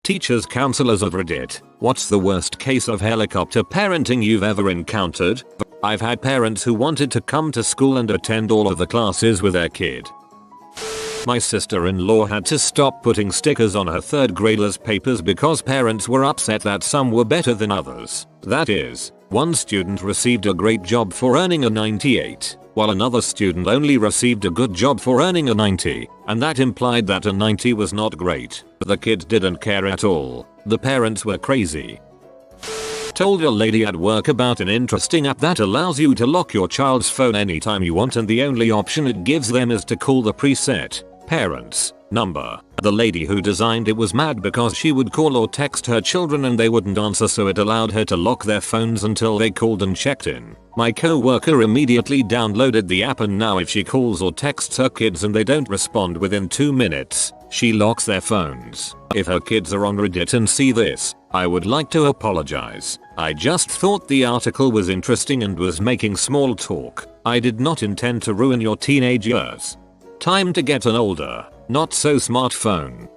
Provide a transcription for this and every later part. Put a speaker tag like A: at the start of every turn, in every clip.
A: Teachers, counselors of Reddit, what's the worst case of helicopter parenting you've ever encountered? I've had parents who wanted to come to school and attend all of the classes with their kid. My sister-in-law had to stop putting stickers on her third graders' papers because parents were upset that some were better than others. That is, one student received a great job for earning a 98, while another student only received a good job for earning a 90, and that implied that a 90 was not great. The kids didn't care at all. The parents were crazy. Told a lady at work about an interesting app that allows you to lock your child's phone anytime you want, and the only option it gives them is to call the preset parents number. The lady who designed it was mad because she would call or text her children and they wouldn't answer, so it allowed her to lock their phones until they called and checked in. My co-worker immediately downloaded the app, and now if she calls or texts her kids and they don't respond within 2 minutes, she locks their phones. If her kids are on Reddit and see this, I would like to apologize. I just thought the article was interesting and was making small talk. I did not intend to ruin your teenage years. Time to get an older, not so smart phone.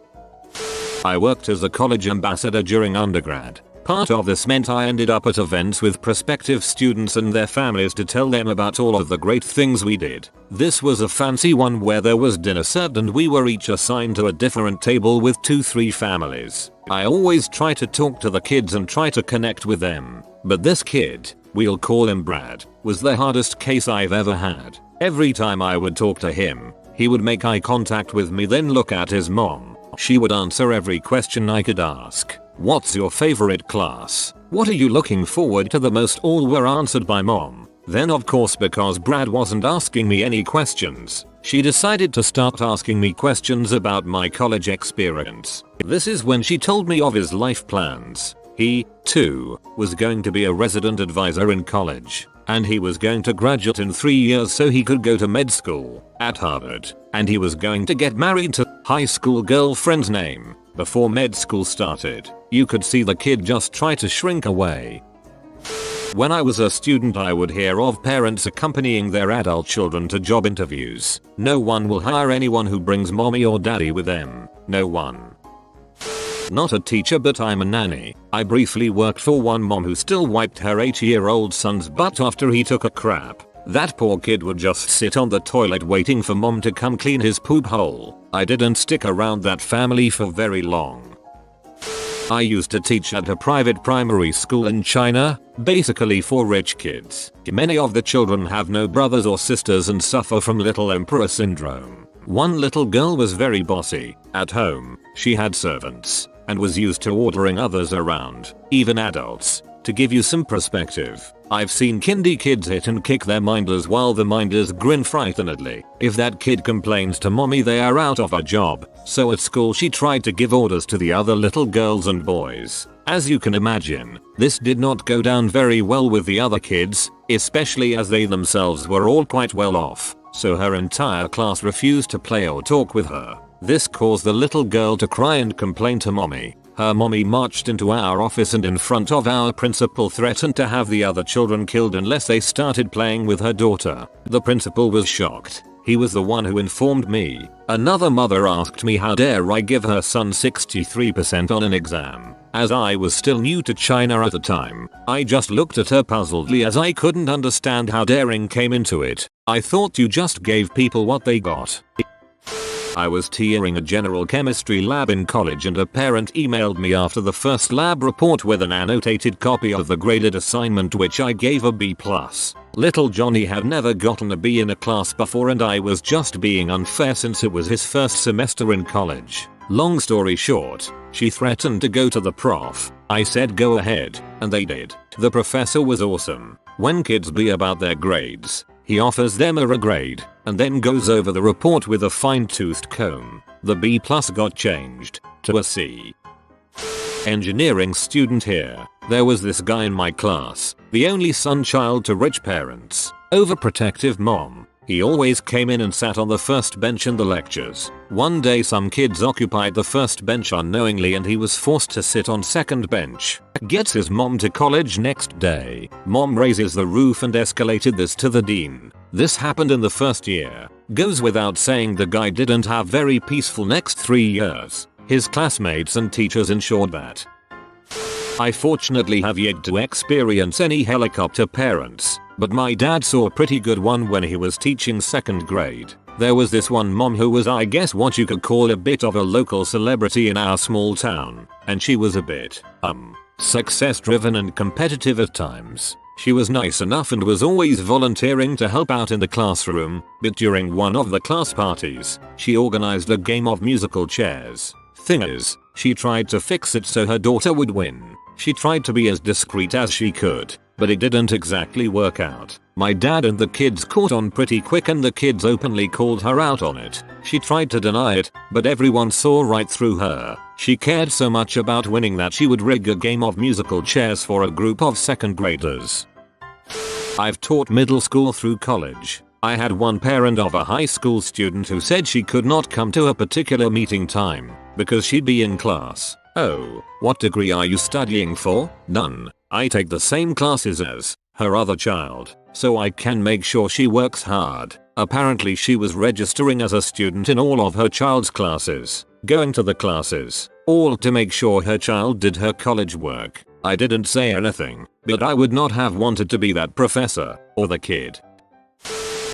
A: I worked as a college ambassador during undergrad. Part of this meant I ended up at events with prospective students and their families to tell them about all of the great things we did. This was a fancy one where there was dinner served and we were each assigned to a different table with 2-3 families. I always try to talk to the kids and try to connect with them. But this kid, we'll call him Brad, was the hardest case I've ever had. Every time I would talk to him, he would make eye contact with me, then look at his mom. She would answer every question I could ask. What's your favorite class? What are you looking forward to the most? All were answered by mom. Then of course, because Brad wasn't asking me any questions, she decided to start asking me questions about my college experience. This is when she told me of his life plans. He, too, was going to be a resident advisor in college. And he was going to graduate in 3 years so he could go to med school at Harvard. And he was going to get married to high school girlfriend's name before med school started. You could see the kid just try to shrink away. When I was a student, I would hear of parents accompanying their adult children to job interviews. No one will hire anyone who brings mommy or daddy with them. No one. Not a teacher, but I'm a nanny. I briefly worked for one mom who still wiped her 8-year-old son's butt after he took a crap. That poor kid would just sit on the toilet waiting for mom to come clean his poop hole. I didn't stick around that family for very long. I used to teach at a private primary school in China, basically for rich kids. Many of the children have no brothers or sisters and suffer from little emperor syndrome. One little girl was very bossy. At home, she had servants and was used to ordering others around, even adults. To give you some perspective, I've seen kindy kids hit and kick their minders while the minders grin frightenedly. If that kid complains to mommy, they are out of a job. So at school she tried to give orders to the other little girls and boys. As you can imagine, this did not go down very well with the other kids, especially as they themselves were all quite well off. So her entire class refused to play or talk with her. This caused the little girl to cry and complain to mommy. Her mommy marched into our office and in front of our principal threatened to have the other children killed unless they started playing with her daughter. The principal was shocked. He was the one who informed me. Another mother asked me how dare I give her son 63% on an exam. As I was still new to China at the time, I just looked at her puzzledly as I couldn't understand how daring came into it. I thought you just gave people what they got. I was teaching a general chemistry lab in college and a parent emailed me after the first lab report with an annotated copy of the graded assignment, which I gave a B+. Little Johnny had never gotten a B in a class before and I was just being unfair since it was his first semester in college. Long story short, she threatened to go to the prof. I said go ahead, and they did. The professor was awesome. When kids be about their grades, he offers them a regrade, and then goes over the report with a fine-toothed comb. The B+ got changed to a C. Engineering student here. There was this guy in my class, the only son child to rich parents, overprotective mom. He always came in and sat on the first bench in the lectures. One day some kids occupied the first bench unknowingly and he was forced to sit on second bench. Gets his mom to college next day. Mom raises the roof and escalated this to the dean. This happened in the first year. Goes without saying the guy didn't have very peaceful next 3 years. His classmates and teachers ensured that. I fortunately have yet to experience any helicopter parents, but my dad saw a pretty good one when he was teaching 2nd grade. There was this one mom who was, I guess, what you could call a bit of a local celebrity in our small town, and she was a bit, success driven and competitive at times. She was nice enough and was always volunteering to help out in the classroom, but during one of the class parties, she organized a game of musical chairs. Thing is, she tried to fix it so her daughter would win. She tried to be as discreet as she could, but it didn't exactly work out. My dad and the kids caught on pretty quick and the kids openly called her out on it. She tried to deny it, but everyone saw right through her. She cared so much about winning that she would rig a game of musical chairs for a group of 2nd graders. I've taught middle school through college. I had one parent of a high school student who said she could not come to a particular meeting time because she'd be in class. Oh, what degree are you studying for? None. I take the same classes as her other child, so I can make sure she works hard. Apparently she was registering as a student in all of her child's classes, going to the classes, all to make sure her child did her college work. I didn't say anything, but I would not have wanted to be that professor, or the kid.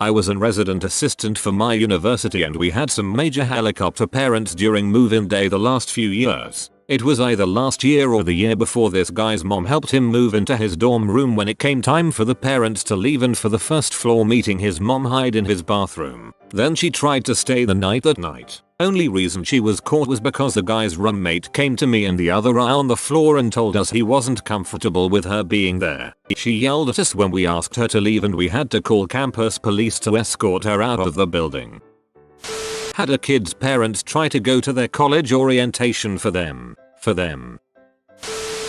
A: I was a resident assistant for my university and we had some major helicopter parents during move-in day the last few years. It was either last year or the year before. This guy's mom helped him move into his dorm room when it came time for the parents to leave, and for the first floor meeting his mom hid in his bathroom. Then she tried to stay the night that night. Only reason she was caught was because the guy's roommate came to me and the other eye on the floor and told us he wasn't comfortable with her being there. She yelled at us when we asked her to leave and we had to call campus police to escort her out of the building. Had a kid's parents try to go to their college orientation for them.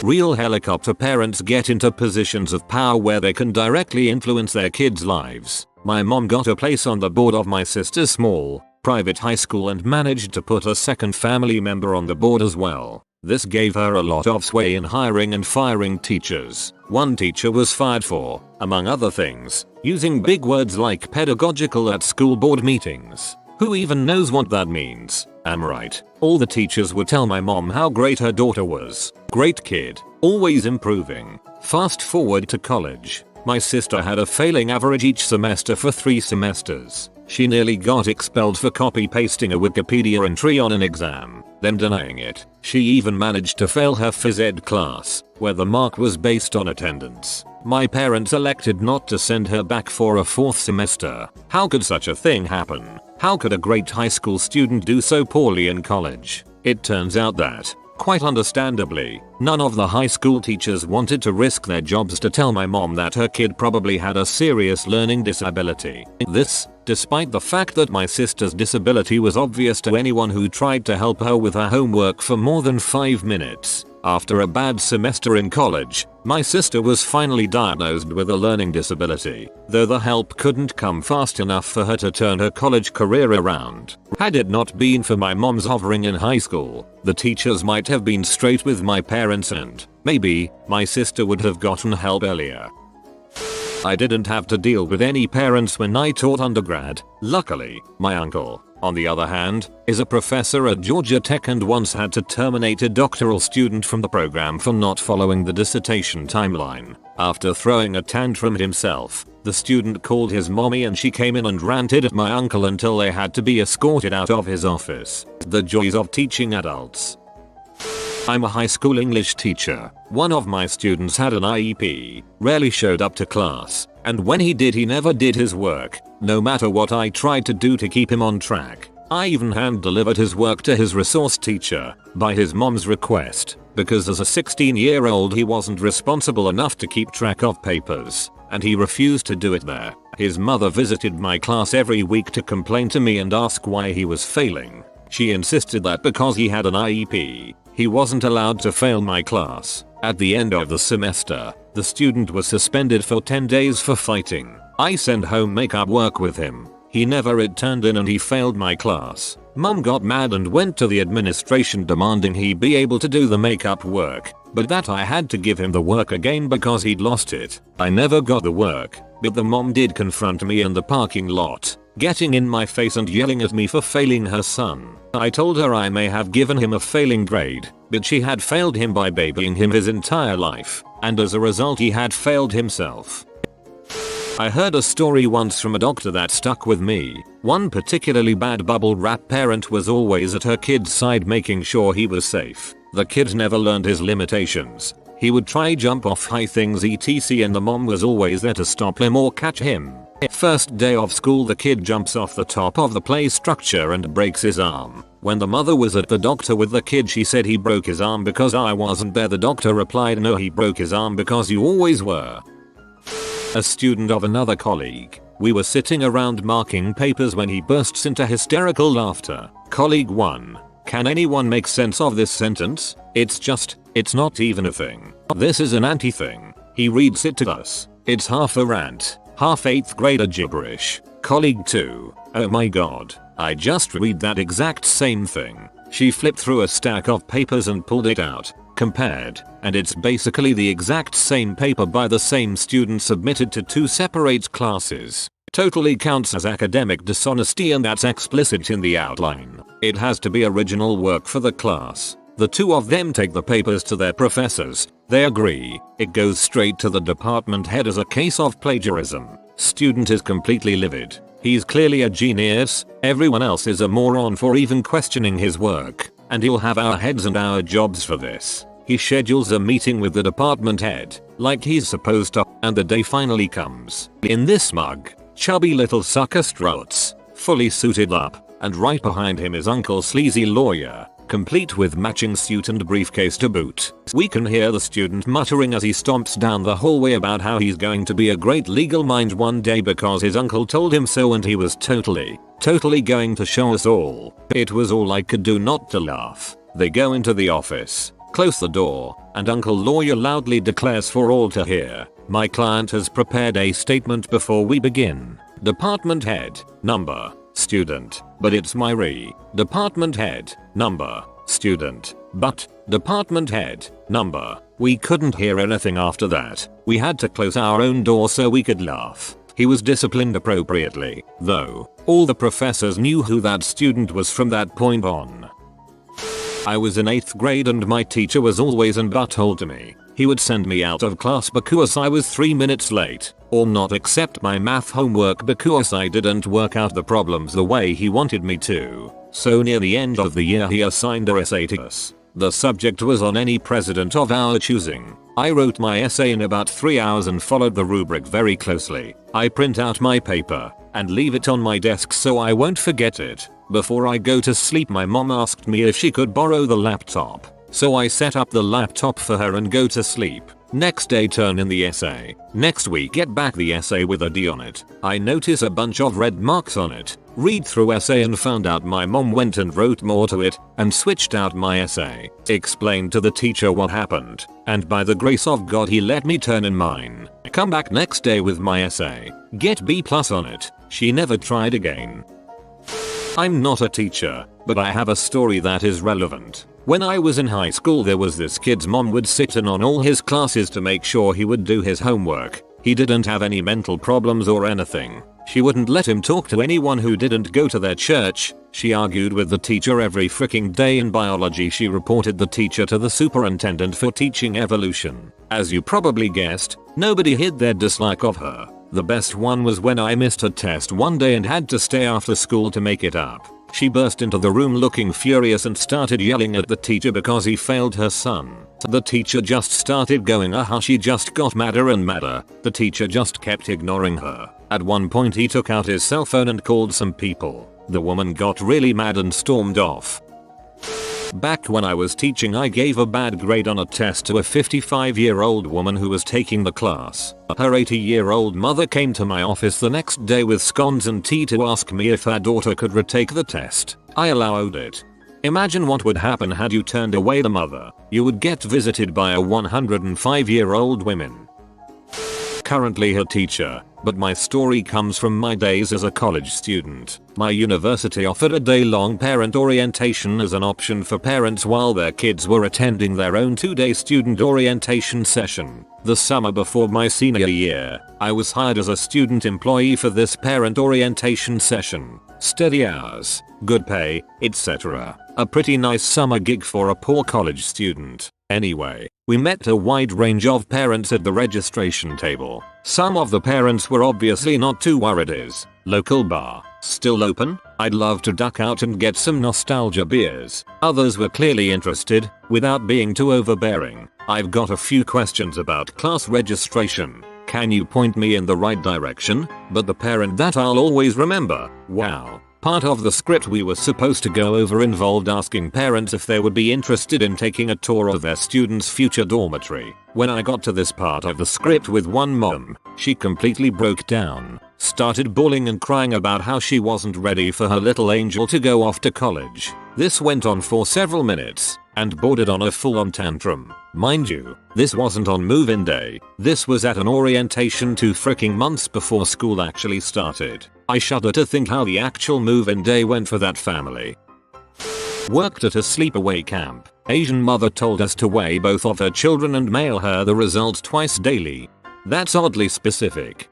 A: Real helicopter parents get into positions of power where they can directly influence their kids' lives. My mom got a place on the board of my sister's small, private high school and managed to put a 2nd family member on the board as well. This gave her a lot of sway in hiring and firing teachers. One teacher was fired for, among other things, using big words like pedagogical at school board meetings. Who even knows what that means? I'm right. All the teachers would tell my mom how great her daughter was. Great kid, always improving. Fast forward to college. My sister had a failing average each semester for 3 semesters. She nearly got expelled for copy-pasting a Wikipedia entry on an exam, then denying it. She even managed to fail her phys ed class, where the mark was based on attendance. My parents elected not to send her back for a 4th semester. How could such a thing happen? How could a great high school student do so poorly in college? It turns out that, quite understandably, none of the high school teachers wanted to risk their jobs to tell my mom that her kid probably had a serious learning disability. This, despite the fact that my sister's disability was obvious to anyone who tried to help her with her homework for more than 5 minutes. After a bad semester in college, my sister was finally diagnosed with a learning disability, though the help couldn't come fast enough for her to turn her college career around. Had it not been for my mom's hovering in high school, the teachers might have been straight with my parents and, maybe, my sister would have gotten help earlier. I didn't have to deal with any parents when I taught undergrad, luckily. My uncle, on the other hand, is a professor at Georgia Tech and once had to terminate a doctoral student from the program for not following the dissertation timeline. After throwing a tantrum himself, the student called his mommy and she came in and ranted at my uncle until they had to be escorted out of his office. The joys of teaching adults. I'm a high school English teacher. One of my students had an IEP, rarely showed up to class, and when he did he never did his work, no matter what I tried to do to keep him on track. I even hand-delivered his work to his resource teacher, by his mom's request, because as a 16-year-old he wasn't responsible enough to keep track of papers, and he refused to do it there. His mother visited my class every week to complain to me and ask why he was failing. She insisted that because he had an IEP, he wasn't allowed to fail my class. At the end of the semester, the student was suspended for 10 days for fighting. I sent home makeup work with him. He never returned in and he failed my class. Mom got mad and went to the administration demanding he be able to do the makeup work, but that I had to give him the work again because he'd lost it. I never got the work, but the mom did confront me in the parking lot. getting in my face and yelling at me for failing her son. I told her I may have given him a failing grade, but she had failed him by babying him his entire life, and as a result he had failed himself. I heard a story once from a doctor that stuck with me. One particularly bad bubble wrap parent was always at her kid's side making sure he was safe. The kid never learned his limitations. He would try jump off high things etc, and the mom was always there to stop him or catch him. First day of school the kid jumps off the top of the play structure and breaks his arm. When the mother was at the doctor with the kid she said he broke his arm because I wasn't there. The doctor replied, no, he broke his arm because you always were. A student of another colleague. We were sitting around marking papers when he bursts into hysterical laughter. Colleague 1. Can anyone make sense of this sentence? It's not even a thing. This is an anti-thing. He reads it to us. It's half a rant, half 8th grader gibberish. Colleague 2. Oh my god, I just read that exact same thing. She flipped through a stack of papers and pulled it out, compared, and it's basically the exact same paper by the same student submitted to 2 separate classes. Totally counts as academic dishonesty and that's explicit in the outline. It has to be original work for the class. The 2 of them take the papers to their professors. They agree. It goes straight to the department head as a case of plagiarism. Student is completely livid. He's clearly a genius. Everyone else is a moron for even questioning his work. And he'll have our heads and our jobs for this. He schedules a meeting with the department head, like he's supposed to, and the day finally comes. In this mug, chubby little sucker struts, fully suited up, and right behind him is Uncle Sleazy Lawyer, complete with matching suit and briefcase to boot. We can hear the student muttering as he stomps down the hallway about how he's going to be a great legal mind one day because his uncle told him so and he was totally going to show us all. It was all I could do not to laugh. They go into the office, close the door, and Uncle Lawyer loudly declares for all to hear, my client has prepared a statement before we begin. Department head, number, student, but it's my department head, number, student, but, department head, number. We couldn't hear anything after that. We had to close our own door so we could laugh. He was disciplined appropriately, though. All the professors knew who that student was from that point on. I was in 8th grade and my teacher was always an butthole to me. He would send me out of class because I was 3 minutes late, or not accept my math homework because I didn't work out the problems the way he wanted me to. So near the end of the year he assigned a essay to us. The subject was on any president of our choosing. I wrote my essay in about 3 hours and followed the rubric very closely. I print out my paper and leave it on my desk so I won't forget it. Before I go to sleep my mom asked me if she could borrow the laptop. So I set up the laptop for her and go to sleep. Next day turn in the essay. Next week get back the essay with a D on it. I notice a bunch of red marks on it. Read through essay and found out my mom went and wrote more to it and switched out my essay. Explained to the teacher what happened, and by the grace of God he let me turn in mine. Come back next day with my essay. Get B+ on it. She never tried again. I'm not a teacher, but I have a story that is relevant. When I was in high school there was this kid's mom would sit in on all his classes to make sure he would do his homework. He didn't have any mental problems or anything. She wouldn't let him talk to anyone who didn't go to their church. She argued with the teacher every freaking day. In biology she reported the teacher to the superintendent for teaching evolution. As you probably guessed, nobody hid their dislike of her. The best one was when I missed a test one day and had to stay after school to make it up. She burst into the room looking furious and started yelling at the teacher because he failed her son. The teacher just started going she just got madder and madder. The teacher just kept ignoring her. At one point he took out his cell phone and called some people. The woman got really mad and stormed off. Back when I was teaching I gave a bad grade on a test to a 55-year-old woman who was taking the class. Her 80-year-old mother came to my office the next day with scones and tea to ask me if her daughter could retake the test. I allowed it. Imagine what would happen had you turned away the mother. You would get visited by a 105-year-old woman. currently a teacher, but my story comes from my days as a college student. My university offered a day-long parent orientation as an option for parents while their kids were attending their own 2-day student orientation session. The summer before my senior year, I was hired as a student employee for this parent orientation session. Steady hours, good pay, etc. A pretty nice summer gig for a poor college student. Anyway, we met a wide range of parents at the registration table. Some of the parents were obviously not too worried. Is local bar still open? I'd love to duck out and get some nostalgia beers. Others were clearly interested, without being too overbearing. I've got a few questions about class registration. Can you point me in the right direction? But the parent that I'll always remember. Wow. Part of the script we were supposed to go over involved asking parents if they would be interested in taking a tour of their student's future dormitory. When I got to this part of the script with one mom, she completely broke down, started bawling and crying about how she wasn't ready for her little angel to go off to college. This went on for several minutes and bordered on a full-on tantrum. Mind you, this wasn't on move-in day. This was at an orientation 2 freaking months before school actually started. I shudder to think how the actual move-in day went for that family. Worked at a sleepaway camp. Asian mother told us to weigh both of her children and mail her the results twice daily. That's oddly specific.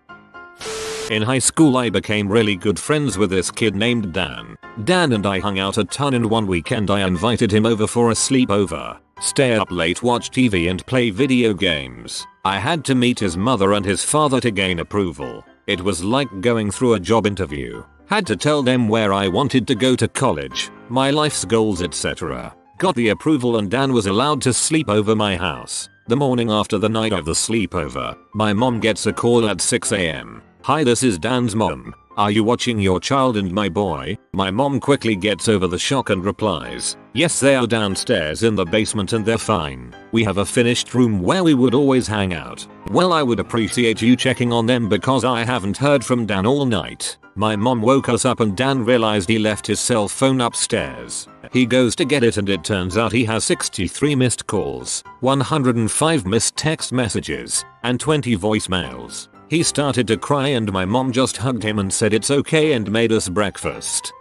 A: In high school I became really good friends with this kid named Dan. Dan and I hung out a ton, and one weekend I invited him over for a sleepover. Stay up late, watch TV and play video games. I had to meet his mother and his father to gain approval. It was like going through a job interview. Had to tell them where I wanted to go to college, my life's goals, etc. Got the approval and Dan was allowed to sleep over my house. The morning after the night of the sleepover, my mom gets a call at 6 AM. "Hi, this is Dan's mom. Are you watching your child and my boy?" My mom quickly gets over the shock and replies, "Yes, they are downstairs in the basement and they're fine. We have a finished room where we would always hang out." "Well, I would appreciate you checking on them because I haven't heard from Dan all night." My mom woke us up and Dan realized he left his cell phone upstairs. He goes to get it and it turns out he has 63 missed calls, 105 missed text messages, and 20 voicemails. He started to cry and my mom just hugged him and said it's okay and made us breakfast.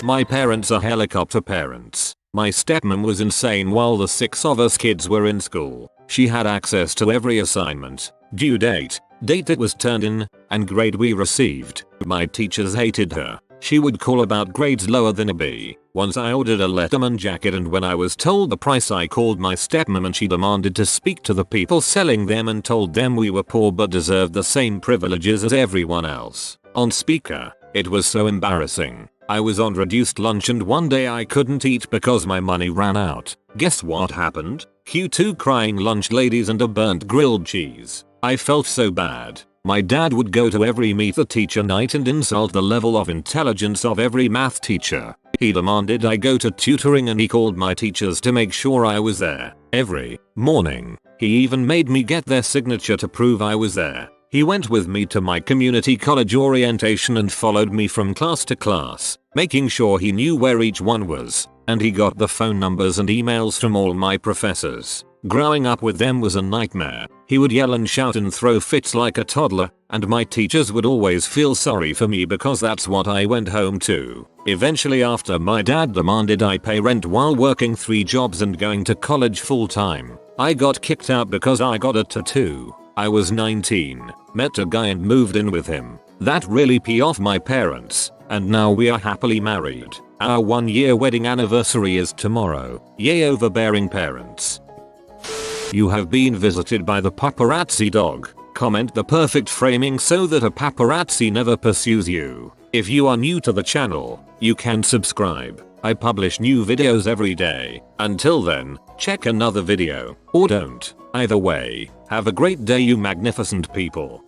A: My parents are helicopter parents. My stepmom was insane while the 6 of us kids were in school. She had access to every assignment, due date it was turned in, and grade we received. My teachers hated her. She would call about grades lower than a B. Once I ordered a Letterman jacket and when I was told the price I called my stepmom and she demanded to speak to the people selling them and told them we were poor but deserved the same privileges as everyone else. On speaker, it was so embarrassing. I was on reduced lunch and one day I couldn't eat because my money ran out. Guess what happened? Q2 crying lunch ladies and a burnt grilled cheese. I felt so bad. My dad would go to every meet the teacher night and insult the level of intelligence of every math teacher. He demanded I go to tutoring and he called my teachers to make sure I was there every morning. He even made me get their signature to prove I was there. He went with me to my community college orientation and followed me from class to class, making sure he knew where each one was, and he got the phone numbers and emails from all my professors. Growing up with them was a nightmare. He would yell and shout and throw fits like a toddler, and my teachers would always feel sorry for me because that's what I went home to. Eventually, after my dad demanded I pay rent while working 3 jobs and going to college full time, I got kicked out because I got a tattoo. I was 19, met a guy and moved in with him. That really pissed off my parents, and now we are happily married. Our 1-year wedding anniversary is tomorrow. Yay, overbearing parents. You have been visited by the paparazzi dog. Comment the perfect framing so that a paparazzi never pursues you. If you are new to the channel, you can subscribe. I publish new videos every day. Until then, check another video, or don't. Either way, have a great day, you magnificent people.